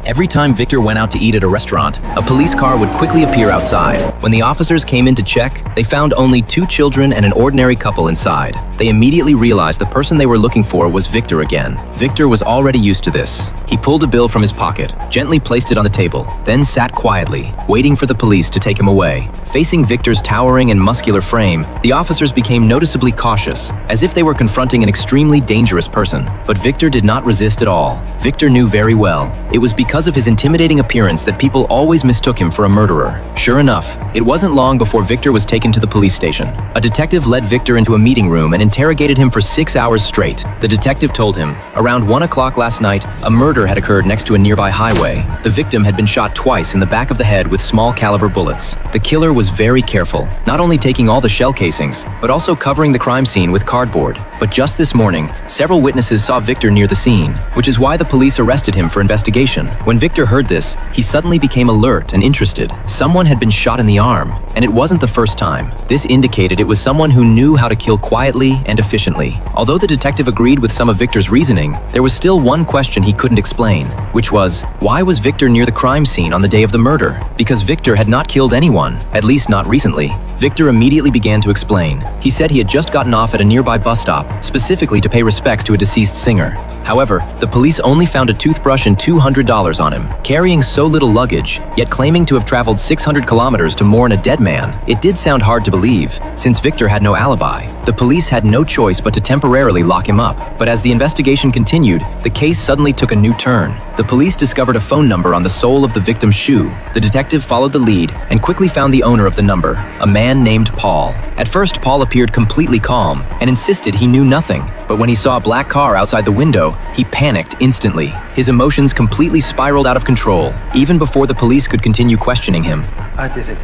Every time Victor went out to eat at a restaurant, a police car would quickly appear outside. When the officers came in to check, they found only 2 children and an ordinary couple inside. They immediately realized the person they were looking for was Victor again. Victor was already used to this. He pulled a bill from his pocket, gently placed it on the table, then sat quietly, waiting for the police to take him away. Facing Victor's towering and muscular frame, the officers became noticeably cautious, as if they were confronting an extremely dangerous person. But Victor did not resist at all. Victor knew very well. It was because of his intimidating appearance that people always mistook him for a murderer. Sure enough, it wasn't long before Victor was taken to the police station. A detective led Victor into a meeting room and interrogated him for 6 hours straight. The detective told him, around 1 o'clock last night, a murder had occurred next to a nearby highway. The victim had been shot twice in the back of the head with small caliber bullets. The killer was very careful, not only taking all the shell casings, but also covering the crime scene with cardboard. But just this morning, several witnesses saw Victor near the scene, which is why the police arrested him for investigation. When Victor heard this, he suddenly became alert and interested. Someone had been shot in the arm, and it wasn't the first time. This indicated it was someone who knew how to kill quietly and efficiently. Although the detective agreed with some of Victor's reasoning, there was still one question he couldn't explain, which was, why was Victor near the crime scene on the day of the murder? Because Victor had not killed anyone, at least not recently. Victor immediately began to explain. He said he had just gotten off at a nearby bus stop, specifically to pay respects to a deceased singer. However, the police only found a toothbrush and $200 on him. Carrying so little luggage, yet claiming to have traveled 600 kilometers to mourn a dead man, it did sound hard to believe, since Victor had no alibi. The police had no choice but to temporarily lock him up. But as the investigation continued, the case suddenly took a new turn. The police discovered a phone number on the sole of the victim's shoe. The detective followed the lead and quickly found the owner of the number, a man named Paul. At first, Paul appeared completely calm and insisted he knew nothing. But when he saw a black car outside the window, he panicked instantly. His emotions completely spiraled out of control, even before the police could continue questioning him. I did it.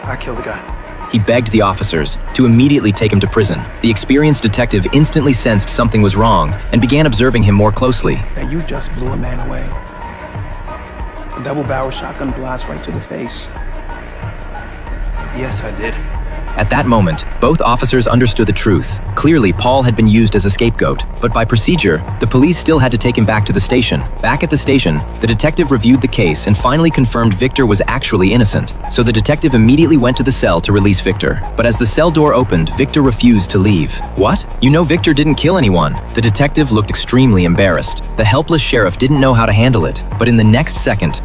I killed the guy. He begged the officers to immediately take him to prison. The experienced detective instantly sensed something was wrong and began observing him more closely. And you just blew a man away. A double-barrel shotgun blast right to the face. Yes, I did. At that moment, both officers understood the truth. Clearly, Paul had been used as a scapegoat, but by procedure, the police still had to take him back to the station. Back at the station, the detective reviewed the case and finally confirmed Victor was actually innocent. So the detective immediately went to the cell to release Victor. But as the cell door opened, Victor refused to leave. What? You know Victor didn't kill anyone. The detective looked extremely embarrassed. The helpless sheriff didn't know how to handle it. But in the next second,